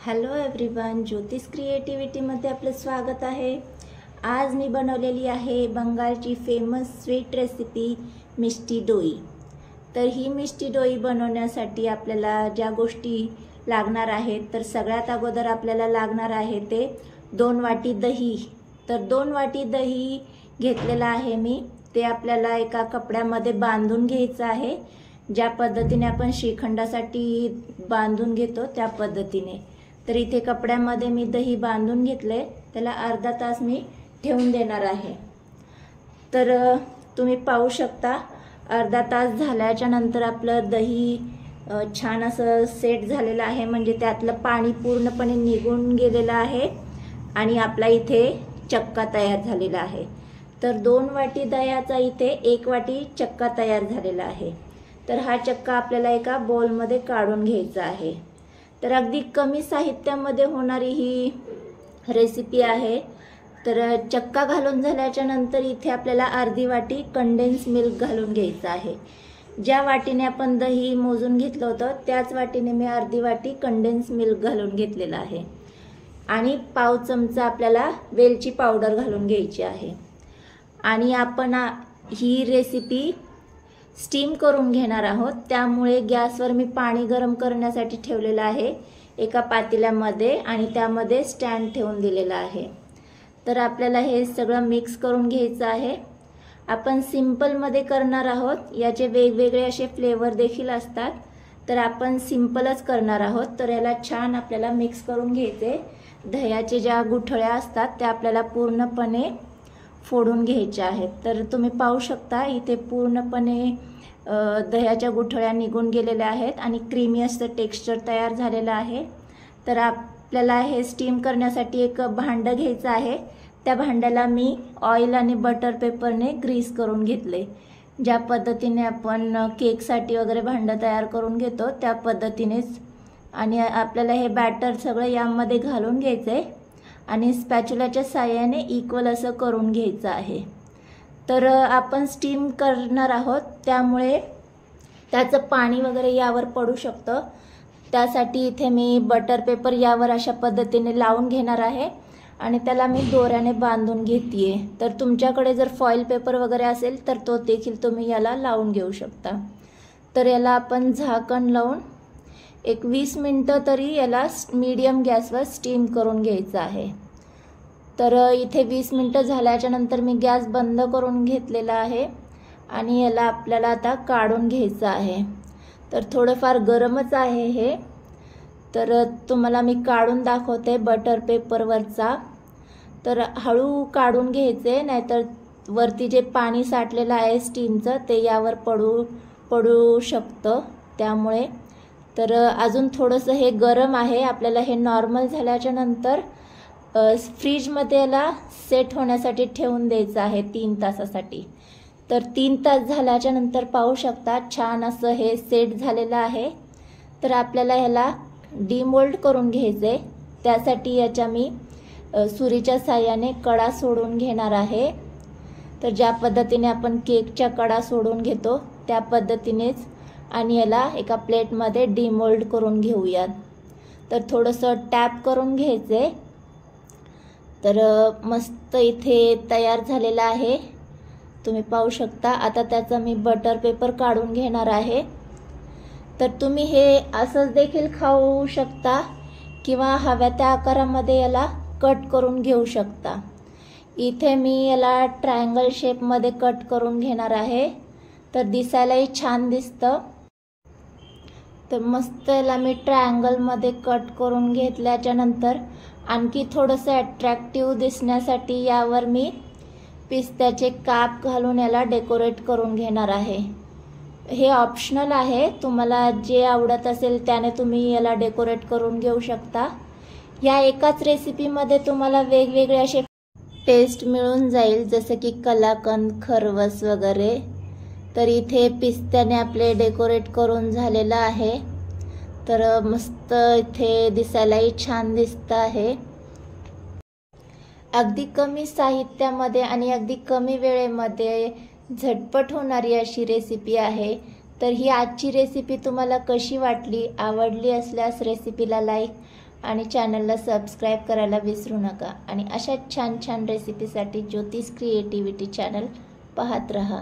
Hello everyone, ज्योतिष क्रिएटिव्हिटीमध्ये आपलं स्वागत आहे। आज मी बनवलेली आहे बंगालची फेमस स्वीट रेसिपी मिष्टी दोई। तर ही मिष्टी दोई बनवण्यासाठी आपल्याला ज्या गोष्टी लागणार आहेत, तर सगळ्यात अगोदर आपल्याला लागणार आहे ते 2 वाटी दही। तर 2 वाटी दही घेतलेला आहे मी। ते आपल्याला एका कपड्यामध्ये बांधून घ्यायचं आहे, ज्या पद्धतीने आपण श्रीखंडासाठी बांधून घेतो त्या पद्धतीने। तर इथे कपड्यामध्ये मी दही बांधून घेतले, त्याला अर्धा तास मी ठेवून देणार आहे। तर तुम्ही पाहू शकता अर्धा तास झाल्याच्या नंतर आपलं दही छान असं सेट झालेलं आहे, म्हणजे त्यातलं पाणी पूर्णपणे निघून गेलेलं आहे आणि आपला इथे चक्का तयार झालेला आहे। तर 2 वाटी दह्याचा इथे 1 वाटी चक्का तयार झालेला आहे। तर हा चक्का आपल्याला एका बाउलमध्ये काढून घ्यायचा आहे। तर अगदी कमी साहित्यामध्ये होणारी ही रेसिपी आहे। तर चक्का घालून झाल्याच्या नंतर इथे आपल्याला अर्धी वाटी कंडेन्स मिल्क घालून घ्यायचं आहे। ज्या वाटीने आपण दही मोजून घेतलं होतं त्याच वाटीने मी अर्धी वाटी कंडेन्स मिल्क घालून घेतलेलं आहे। आणि पाव चमचा आपल्याला वेलची पावडर घालून घ्यायची आहे। आणि आपण ही रेसिपी स्टीम करून घेणार आहोत, त्यामुळे गॅसवर मी पाणी गरम करण्यासाठी ठेवलेलं आहे एका पातेल्यामध्ये आणि त्यामध्ये स्टँड ठेवून दिलेला आहे। तर आपल्याला हे सगळं मिक्स करून घ्यायचं आहे। आपण सिंपल मध्ये करणार आहोत, याचे वेगवेगळे असे फ्लेवर देखील असतात, तर आपण सिंपलच करणार आहोत। तर याला छान आपल्याला मिक्स करून घ्यायचे। दह्याचे ज्या गुठळ्या असतात त्या आपल्याला पूर्णपणे फोडून घ्यायच्या आहेत। तर तुम्ही पाहू शकता इथे पूर्णपणे दह्याच्या गुठळ्या निघून गेलेल्या आहेत आणि क्रीमी असं टेक्स्चर तयार झालेलं आहे। तर आपल्याला हे स्टीम करण्यासाठी एक भांडं घ्यायचं आहे। त्या भांड्याला मी ऑइल आणि बटर पेपरने ग्रीस करून घेतले। ज्या पद्धतीने आपण केकसाठी वगैरे भांडं तयार करून घेतो त्या पद्धतीनेच। आणि आपल्याला हे बॅटर सगळं यामध्ये घालून घ्यायचंय आणि स्पॅच्युलाच्या साहाय्याने इक्वल असं करून घ्यायचं आहे। तर आपण स्टीम करणार आहोत, त्यामुळे त्याचं पाणी वगैरे यावर पडू शकतं। त्यासाठी इथे मी बटर पेपर यावर अशा पद्धतीने लावून घेणार आहे आणि त्याला मी दोऱ्याने बांधून घेतेय। तर तुमच्याकडे जर फॉइल पेपर वगैरे असेल तर तो देखील तुम्ही याला लावून घेऊ शकता। तर याला आपण झाकण लावून एक 20 मिनिटं तरी याला मीडियम गॅसवर स्टीम करून घ्यायचं आहे। तर इथे 20 मिनिटं झाल्याच्या नंतर मी गॅस बंद करून घेतलेला आहे आणि याला आपल्याला आता काढून घ्यायचं आहे। तर थोडंफार गरमच आहे हे, तर तुम्हाला मी काढून दाखवते बटर पेपरवरचा। तर हळू काढून घ्यायचे, नाहीतर वरती जे पाणी साठलेलं आहे स्टीमचं ते यावर पडू शकतं त्यामुळे। तर अजून थोडंसं हे गरम आहे, आपल्याला हे नॉर्मल झाल्याच्या नंतर फ्रीजमध्ये याला सेट होण्यासाठी ठेवून द्यायचं आहे 3 तासासाठी। तर 3 तास झाल्याच्या नंतर पाहू शकता छान असं हे सेट झालेलं आहे। तर आपल्याला ह्याला डिमोल्ड करून घ्यायचे, त्यासाठी याच्या मी सुरीच्या साहाय्याने कडा सोडून घेणार आहे। तर ज्या पद्धतीने आपण केकच्या कडा सोडून घेतो त्या पद्धतीनेच, आणि याला एका प्लेटमध्ये डिमोल्ड करून घेऊयात। तर थोडंसं टॅप करून घ्यायचे। तर मस्त इथे तयार झालेला आहे, तुम्ही पाहू शकता। आता त्याचा मी बटर पेपर काढून घेणार आहे। तर तुम्ही हे असंच देखील खाऊ शकता किंवा हव्या त्या आकारामध्ये याला कट करून घेऊ शकता। इथे मी याला ट्रायंगल शेपमध्ये कट करून घेणार आहे, तर दिसायलाही छान दिसतं। तर मस्त याला मी ट्रायंगलमध्ये कट करून घेतल्याच्या नंतर आणखी थोडंसं अट्रॅक्टिव्ह दिसण्यासाठी यावर मी पिस्त्याचे काप घालून याला डेकोरेट करून घेणार आहे। हे ऑप्शनल आहे, तुम्हाला जे आवडत असेल त्याने तुम्ही याला डेकोरेट करून घेऊ शकता। या एकाच रेसिपीमध्ये तुम्हाला वेगवेगळे असे टेस्ट मिळून जाईल, जसे की कलाकंद, खरवस वगैरे। तर इथे पिस्त्याने आपले डेकोरेट करून झालेलं आहे। तर मस्त इथे दिसायलाही छान दिसतं आहे। अगदी कमी साहित्यामध्ये आणि अगदी कमी वेळेमध्ये झटपट होणारी अशी रेसिपी आहे। तर ही आजची रेसिपी तुम्हाला कशी वाटली? आवडली असल्यास रेसिपीला लाईक आणि चॅनलला सबस्क्राईब करायला विसरू नका आणि अशा छान छान रेसिपीसाठी ज्योतिष क्रिएटिव्हिटी चॅनल पाहत रहा.